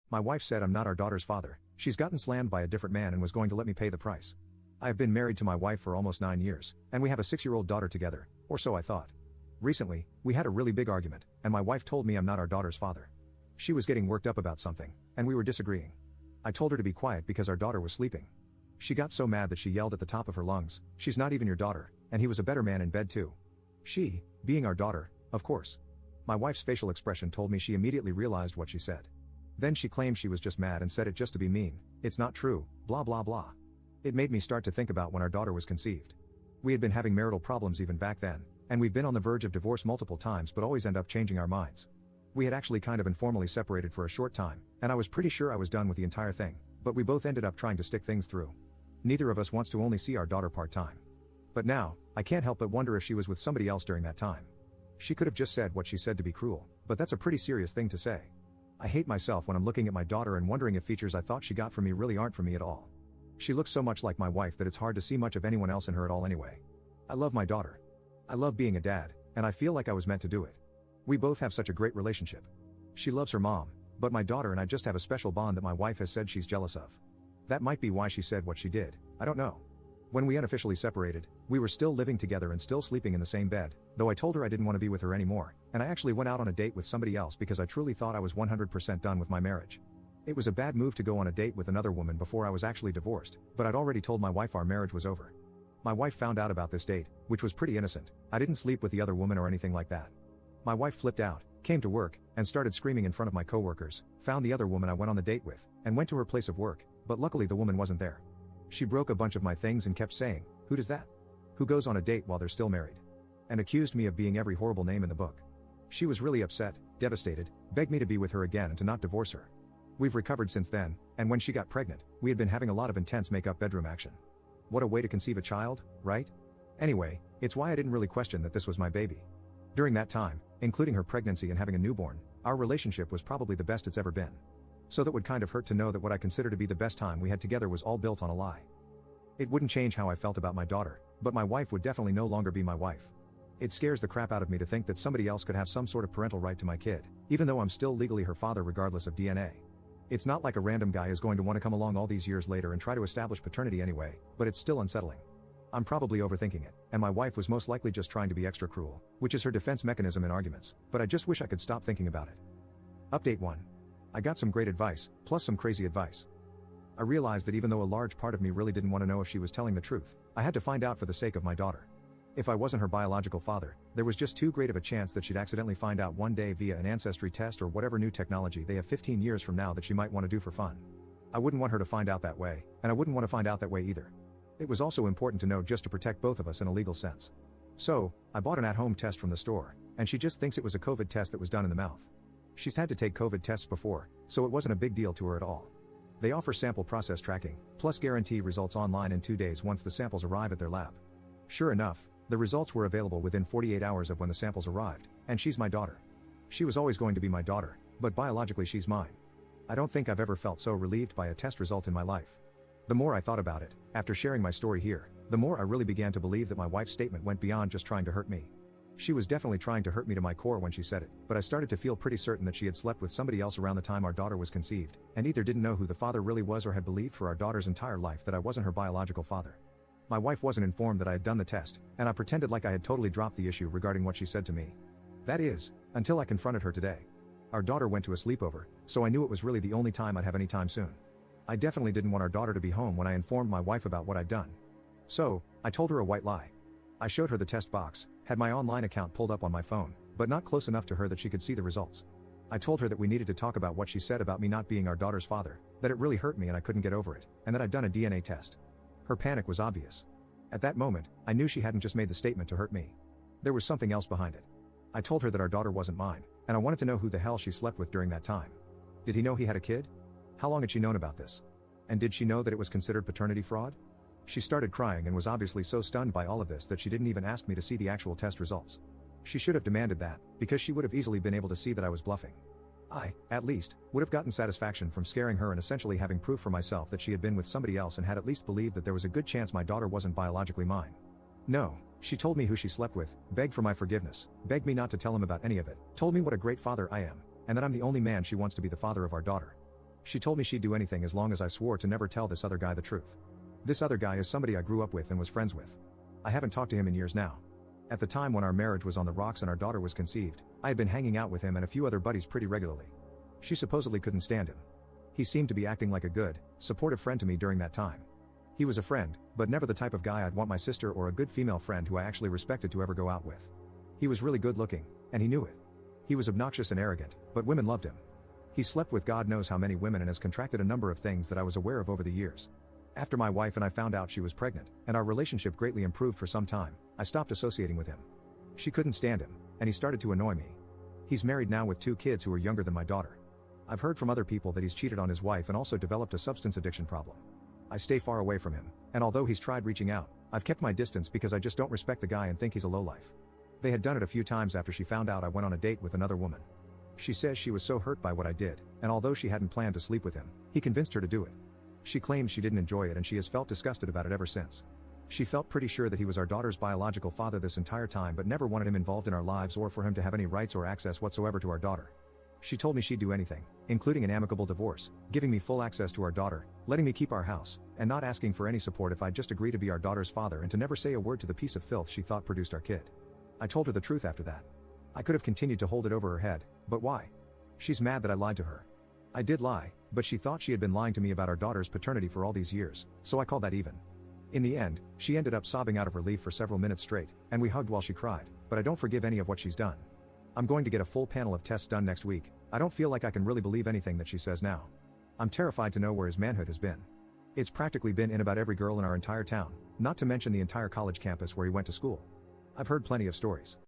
My wife said I'm not our daughter's father. She's gotten slammed by a different man and was going to let me pay the price. I have been married to my wife for almost 9 years, and we have a 6-year-old daughter together, or so I thought. Recently, we had a really big argument, and my wife told me I'm not our daughter's father. She was getting worked up about something, and we were disagreeing. I told her to be quiet because our daughter was sleeping. She got so mad that she yelled at the top of her lungs, "She's not even your daughter," and he was a better man in bed too. She, being our daughter, of course. My wife's facial expression told me she immediately realized what she said. Then she claimed she was just mad and said it just to be mean. It's not true, blah blah blah. It made me start to think about when our daughter was conceived. We had been having marital problems even back then, and we've been on the verge of divorce multiple times but always end up changing our minds. We had actually kind of informally separated for a short time, and I was pretty sure I was done with the entire thing, but we both ended up trying to stick things through. Neither of us wants to only see our daughter part-time. But now, I can't help but wonder if she was with somebody else during that time. She could have just said what she said to be cruel, but that's a pretty serious thing to say. I hate myself when I'm looking at my daughter and wondering if features I thought she got from me really aren't from me at all. She looks so much like my wife that it's hard to see much of anyone else in her at all anyway. I love my daughter. I love being a dad, and I feel like I was meant to do it. We both have such a great relationship. She loves her mom, but my daughter and I just have a special bond that my wife has said she's jealous of. That might be why she said what she did, I don't know. When we unofficially separated, we were still living together and still sleeping in the same bed, though I told her I didn't want to be with her anymore, and I actually went out on a date with somebody else because I truly thought I was 100% done with my marriage. It was a bad move to go on a date with another woman before I was actually divorced, but I'd already told my wife our marriage was over. My wife found out about this date, which was pretty innocent. I didn't sleep with the other woman or anything like that. My wife flipped out, came to work, and started screaming in front of my coworkers, found the other woman I went on the date with, and went to her place of work, but luckily the woman wasn't there. She broke a bunch of my things and kept saying, "Who does that? Who goes on a date while they're still married?" And accused me of being every horrible name in the book. She was really upset, devastated, begged me to be with her again and to not divorce her. We've recovered since then, and when she got pregnant, we had been having a lot of intense make-up bedroom action. What a way to conceive a child, right? Anyway, it's why I didn't really question that this was my baby. During that time, including her pregnancy and having a newborn, our relationship was probably the best it's ever been. So that would kind of hurt to know that what I consider to be the best time we had together was all built on a lie. It wouldn't change how I felt about my daughter, but my wife would definitely no longer be my wife. It scares the crap out of me to think that somebody else could have some sort of parental right to my kid, even though I'm still legally her father regardless of DNA. It's not like a random guy is going to want to come along all these years later and try to establish paternity anyway, but it's still unsettling. I'm probably overthinking it, and my wife was most likely just trying to be extra cruel, which is her defense mechanism in arguments, but I just wish I could stop thinking about it. Update 1. I got some great advice, plus some crazy advice. I realized that even though a large part of me really didn't want to know if she was telling the truth, I had to find out for the sake of my daughter. If I wasn't her biological father, there was just too great of a chance that she'd accidentally find out one day via an ancestry test or whatever new technology they have 15 years from now that she might want to do for fun. I wouldn't want her to find out that way, and I wouldn't want to find out that way either. It was also important to know just to protect both of us in a legal sense. So, I bought an at-home test from the store, and she just thinks it was a COVID test that was done in the mouth. She's had to take COVID tests before, so it wasn't a big deal to her at all. They offer sample process tracking, plus guarantee results online in 2 days once the samples arrive at their lab. Sure enough, the results were available within 48 hours of when the samples arrived, and she's my daughter. She was always going to be my daughter, but biologically she's mine. I don't think I've ever felt so relieved by a test result in my life. The more I thought about it, after sharing my story here, the more I really began to believe that my wife's statement went beyond just trying to hurt me. She was definitely trying to hurt me to my core when she said it, but I started to feel pretty certain that she had slept with somebody else around the time our daughter was conceived, and either didn't know who the father really was or had believed for our daughter's entire life that I wasn't her biological father. My wife wasn't informed that I had done the test, and I pretended like I had totally dropped the issue regarding what she said to me. That is, until I confronted her today. Our daughter went to a sleepover, so I knew it was really the only time I'd have any time soon. I definitely didn't want our daughter to be home when I informed my wife about what I'd done. So, I told her a white lie. I showed her the test box, had my online account pulled up on my phone, but not close enough to her that she could see the results. I told her that we needed to talk about what she said about me not being our daughter's father, that it really hurt me and I couldn't get over it, and that I'd done a DNA test. Her panic was obvious. At that moment, I knew she hadn't just made the statement to hurt me. There was something else behind it. I told her that our daughter wasn't mine, and I wanted to know who the hell she slept with during that time. Did he know he had a kid? How long had she known about this? And did she know that it was considered paternity fraud? She started crying and was obviously so stunned by all of this that she didn't even ask me to see the actual test results. She should have demanded that, because she would have easily been able to see that I was bluffing. I, at least, would have gotten satisfaction from scaring her and essentially having proof for myself that she had been with somebody else and had at least believed that there was a good chance my daughter wasn't biologically mine. No, she told me who she slept with, begged for my forgiveness, begged me not to tell him about any of it, told me what a great father I am, and that I'm the only man she wants to be the father of our daughter. She told me she'd do anything as long as I swore to never tell this other guy the truth. This other guy is somebody I grew up with and was friends with. I haven't talked to him in years now. At the time when our marriage was on the rocks and our daughter was conceived, I had been hanging out with him and a few other buddies pretty regularly. She supposedly couldn't stand him. He seemed to be acting like a good, supportive friend to me during that time. He was a friend, but never the type of guy I'd want my sister or a good female friend who I actually respected to ever go out with. He was really good looking, and he knew it. He was obnoxious and arrogant, but women loved him. He slept with God knows how many women and has contracted a number of things that I was aware of over the years. After my wife and I found out she was pregnant, and our relationship greatly improved for some time, I stopped associating with him. She couldn't stand him, and he started to annoy me. He's married now with 2 kids who are younger than my daughter. I've heard from other people that he's cheated on his wife and also developed a substance addiction problem. I stay far away from him, and although he's tried reaching out, I've kept my distance because I just don't respect the guy and think he's a lowlife. They had done it a few times after she found out I went on a date with another woman. She says she was so hurt by what I did, and although she hadn't planned to sleep with him, he convinced her to do it. She claims she didn't enjoy it and she has felt disgusted about it ever since. She felt pretty sure that he was our daughter's biological father this entire time but never wanted him involved in our lives or for him to have any rights or access whatsoever to our daughter. She told me she'd do anything, including an amicable divorce, giving me full access to our daughter, letting me keep our house, and not asking for any support if I'd just agree to be our daughter's father and to never say a word to the piece of filth she thought produced our kid. I told her the truth after that. I could have continued to hold it over her head, but why? She's mad that I lied to her. I did lie, but she thought she had been lying to me about our daughter's paternity for all these years, so I called that even. In the end, she ended up sobbing out of relief for several minutes straight, and we hugged while she cried, but I don't forgive any of what she's done. I'm going to get a full panel of tests done next week. I don't feel like I can really believe anything that she says now. I'm terrified to know where his manhood has been. It's practically been in about every girl in our entire town, not to mention the entire college campus where he went to school. I've heard plenty of stories.